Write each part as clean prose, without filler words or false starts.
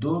2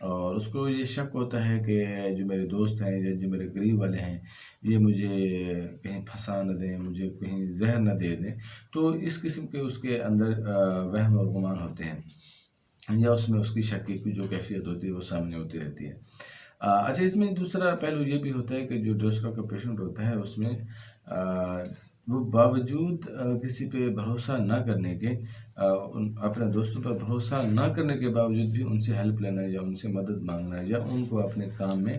اور اس کو یہ شک ہوتا ہے کہ جو میرے دوست ہیں یا جو میرے قریب والے ہیں یہ مجھے کہیں پھنسا نہ دیں، مجھے کہیں زہر نہ دے دیں، تو اس قسم کے اس کے اندر وہم اور گمان ہوتے ہیں، یا اس میں اس کی شک کی جو کیفیت ہوتی ہے وہ سامنے ہوتی رہتی ہے۔ اچھا، اس میں دوسرا پہلو یہ بھی ہوتا ہے کہ جو ڈروسرا کا پیشنٹ ہوتا ہے اس میں وہ باوجود کسی پہ بھروسہ نہ کرنے کے، اپنے دوستوں پر بھروسہ نہ کرنے کے باوجود بھی ان سے ہیلپ لینا یا ان سے مدد مانگنا یا ان کو اپنے کام میں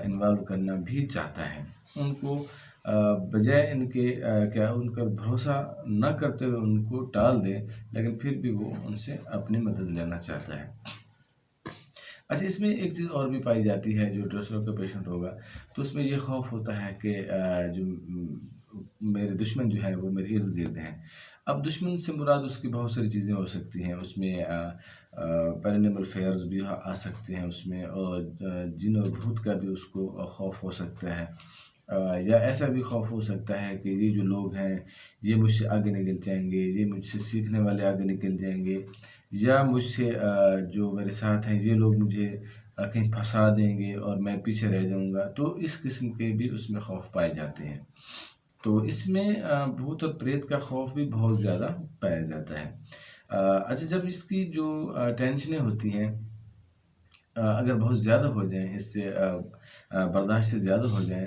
انوالو کرنا بھی چاہتا ہے۔ ان کو بجائے ان کے ان کا بھروسہ نہ کرتے ہوئے ان کو ٹال دے، لیکن پھر بھی وہ ان سے اپنی مدد لینا چاہتا ہے۔ اچھا، اس میں ایک چیز اور بھی پائی جاتی ہے، جو ڈروسرا کا پیشنٹ ہوگا تو اس میں یہ خوف ہوتا ہے کہ جو میرے دشمن جو ہیں وہ میرے ارد گرد ہیں۔ اب دشمن سے مراد اس کی بہت ساری چیزیں ہو سکتی ہیں، اس میں پیرانیمل فیئرز بھی آ سکتے ہیں اس میں، اور جن اور بھوت کا بھی اس کو خوف ہو سکتا ہے، یا ایسا بھی خوف ہو سکتا ہے کہ یہ جو لوگ ہیں یہ مجھ سے آگے نکل جائیں گے، یہ مجھ سے سیکھنے والے آگے نکل جائیں گے، یا مجھ سے جو میرے ساتھ ہیں یہ لوگ مجھے کہیں پھنسا دیں گے اور میں پیچھے رہ جاؤں گا، تو اس قسم کے بھی اس میں خوف پائے جاتے ہیں۔ تو اس میں بھوت اور پریت کا خوف بھی بہت زیادہ پایا جاتا ہے۔ اچھا، جب اس کی جو ٹینشنیں ہوتی ہیں اگر بہت زیادہ ہو جائیں، اس سے برداشت سے زیادہ ہو جائیں،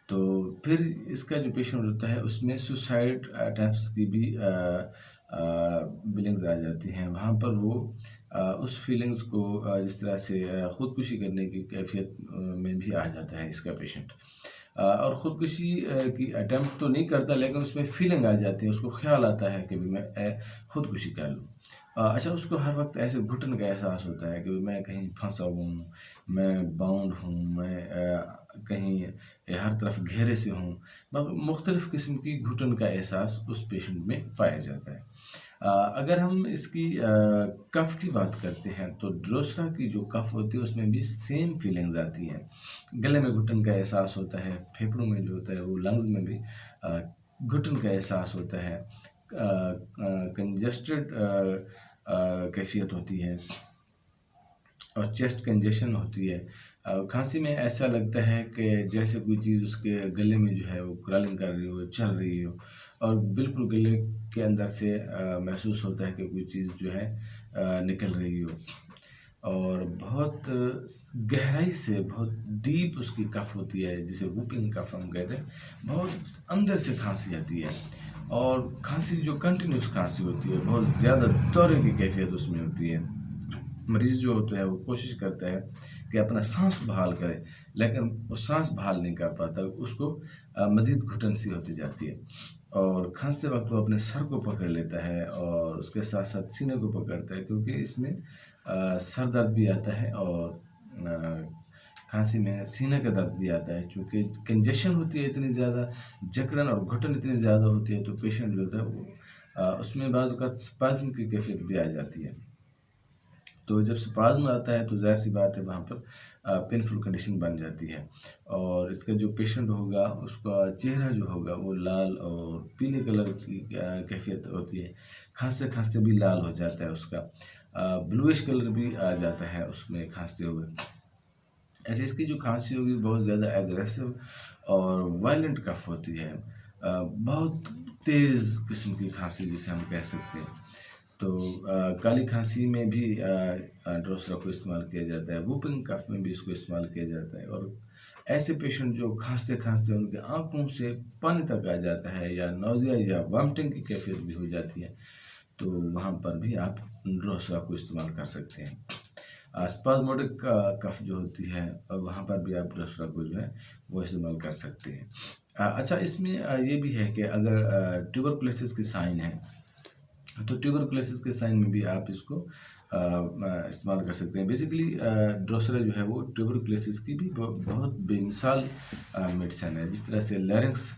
تو پھر اس کا جو پیشنٹ ہوتا ہے اس میں سوسائڈ اٹیمپٹس کی بھی فیلنگز آ جاتی ہیں۔ وہاں پر وہ اس فیلنگز کو جس طرح سے خودکشی کرنے کی کیفیت میں بھی آ جاتا ہے اس کا پیشنٹ، اور خودکشی کی اٹیمپٹ تو نہیں کرتا لیکن اس میں فیلنگ آ جاتی ہے، اس کو خیال آتا ہے کہ میں خودکشی کر لوں۔ اچھا، اس کو ہر وقت ایسے گھٹن کا احساس ہوتا ہے کہ میں کہیں پھنسا ہوں، میں باؤنڈ ہوں، میں کہیں ہر طرف گھیرے سے ہوں، مختلف قسم کی گھٹن کا احساس اس پیشنٹ میں پایا جاتا ہے۔ اگر ہم اس کی کف کی بات کرتے ہیں تو ڈروسرا کی جو کف ہوتی ہے اس میں بھی سیم فیلنگز آتی ہیں، گلے میں گھٹن کا احساس ہوتا ہے، پھیپھڑوں میں جو ہوتا ہے وہ لنگز میں بھی گھٹن کا احساس ہوتا ہے، کنجسٹڈ کیفیت ہوتی ہے، اور چیسٹ کنجیشن ہوتی ہے۔ کھانسی میں ایسا لگتا ہے کہ جیسے کوئی چیز اس کے گلے میں جو ہے وہ کرالنگ کر رہی ہو، چل رہی ہو، اور بالکل گلے کے اندر سے محسوس ہوتا ہے کہ کوئی چیز جو ہے نکل رہی ہو، اور بہت گہرائی سے بہت ڈیپ اس کی کف ہوتی ہے، جسے ووپنگ کف ہم کہتے ہیں، بہت اندر سے کھانسی آتی ہے، اور کھانسی جو کنٹینیوس کھانسی ہوتی ہے، بہت زیادہ دورے کی کیفیت اس میں ہوتی ہے۔ مریض جو ہوتا ہے وہ کوشش کرتا ہے کہ اپنا سانس بحال کرے، لیکن وہ سانس بحال نہیں کر پاتا، اس کو مزید گھٹن سی ہوتی جاتی ہے، اور کھانستے وقت وہ اپنے سر کو پکڑ لیتا ہے اور اس کے ساتھ ساتھ سینے کو پکڑتا ہے، کیونکہ اس میں سر درد بھی آتا ہے اور کھانسی میں سینے کا درد بھی آتا ہے، چونکہ کنجیشن ہوتی ہے اتنی زیادہ، جکڑن اور گھٹن اتنی زیادہ ہوتی ہے، تو پیشنٹ جو ہوتا ہے وہ اس میں بعض اوقات سپازم کی کیفیت بھی آ جاتی ہے۔ تو جب سپازم آتا ہے تو ظاہر سی بات ہے وہاں پر پینفل کنڈیشن بن جاتی ہے، اور اس کا جو پیشنٹ ہوگا اس کا چہرہ جو ہوگا وہ لال اور پیلے کلر کی کیفیت ہوتی ہے، کھانستے کھانستے بھی لال ہو جاتا ہے، اس کا بلوئش کلر بھی آ جاتا ہے اس میں کھانستے ہوئے۔ ایسے اس کی جو کھانسی ہوگی بہت زیادہ ایگریسو اور وائلنٹ کف ہوتی ہے، بہت تیز قسم کی کھانسی جسے ہم کہہ سکتے ہیں۔ تو کالی کھانسی میں بھی ڈروسرا کو استعمال کیا جاتا ہے، ووپنگ کف میں بھی اس کو استعمال کیا جاتا ہے، اور ایسے پیشنٹ جو کھانستے کھانستے ان کے آنکھوں سے پانی تک آ جاتا ہے، یا نوزیا یا وامٹنگ کی کیفیت بھی ہو جاتی ہے، تو وہاں پر بھی آپ ڈروسرا کو استعمال کر سکتے ہیں۔ اسپازموڈک کف جو ہوتی ہے وہاں پر بھی آپ ڈروسرا کو جو ہے وہ استعمال کر سکتے ہیں۔ اچھا، اس میں یہ بھی ہے کہ اگر ٹیوبرکلوسس کے سائن ہیں تو ٹیوبرکلوسس کے سائن میں بھی آپ اس کو استعمال کر سکتے ہیں۔ بیسیکلی ڈروسرا جو ہے وہ ٹیوبرکلوسس کی بھی بہت بے مثال میڈیسن ہے، جس طرح سے لیرنکس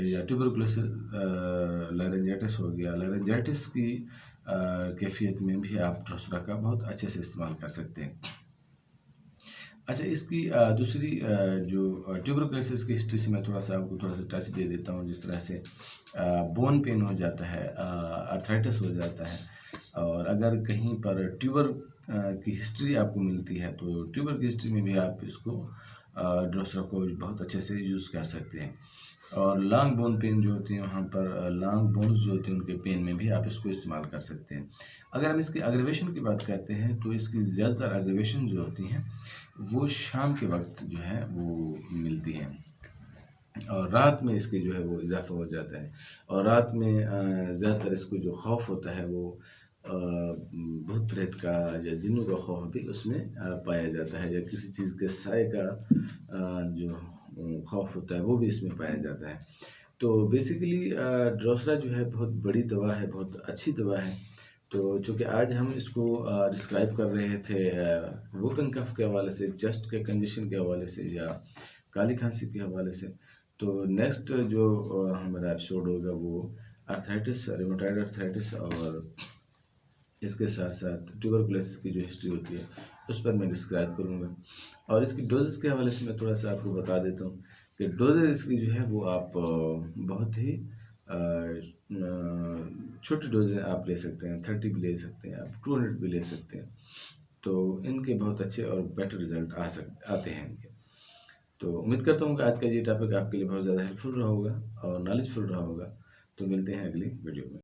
یا ٹیوبرکلوسس لیرنجائٹس ہو گیا، لیرنجائٹس کی کیفیت میں بھی آپ ڈروسرا کا بہت اچھے سے استعمال کر سکتے ہیں۔ اچھا، اس کی دوسری جو ٹیوبرکلوسس کی ہسٹری سے میں تھوڑا سا آپ کو تھوڑا سا ٹچ دے دیتا ہوں، جس طرح سے بون پین ہو جاتا ہے، آرتھرائٹس ہو جاتا ہے، اور اگر کہیں پر ٹیوبر کی ہسٹری آپ کو ملتی ہے تو ٹیوبر کی ہسٹری میں بھی آپ اس کو ڈروسرا کو بہت اچھے سے یوز کر سکتے ہیں. اور لانگ بون پین جو ہوتی ہیں وہاں پر لانگ بونز جو ہوتے ہیں ان کے پین میں بھی آپ اس کو استعمال کر سکتے ہیں. اگر ہم اس کی اگریویشن کی بات کرتے ہیں تو اس کی زیادہ تر اگریویشن جو ہوتی ہیں وہ شام کے وقت جو ہے وہ ملتی ہیں، اور رات میں اس کے جو ہے وہ اضافہ ہو جاتا ہے. اور رات میں زیادہ تر اس کو جو خوف ہوتا ہے وہ بھوت پریت کا یا جنوں کا خوف بھی اس میں پایا جاتا ہے، یا کسی چیز کے سائے کا جو خوف ہوتا ہے وہ بھی اس میں پایا جاتا ہے. تو بیسیکلی ڈروسرا جو ہے بہت بڑی دوا ہے، بہت اچھی دوا ہے. تو چونکہ آج ہم اس کو ڈسکرائب کر رہے تھے ووپن کف کے حوالے سے، چیسٹ کے کنڈیشن کے حوالے سے یا کالی کھانسی کے حوالے سے، تو نیکسٹ جو ہمارا ایپیسوڈ ہوگا وہ آرتھرائٹس، ریموٹائڈ آرتھرائٹس، اور اس کے ساتھ ساتھ ٹیوبرکلوسس کی جو ہسٹری ہوتی ہے اس پر میں ڈسکرائب کروں گا. اور اس کی ڈوزز کے حوالے سے میں تھوڑا سا آپ کو بتا دیتا ہوں کہ ڈوزز اس کی جو ہے وہ آپ بہت ہی چھوٹی ڈوزیں آپ لے سکتے ہیں، 30 بھی لے سکتے ہیں، آپ 200 بھی لے سکتے ہیں. تو ان کے بہت اچھے اور بیٹر رزلٹ آتے ہیں ان کے. تو امید کرتا ہوں کہ آج کا یہ ٹاپک آپ کے لیے بہت زیادہ ہیلپ فل رہا ہوگا اور نالج فل رہا ہوگا. تو ملتے ہیں اگلی ویڈیو میں.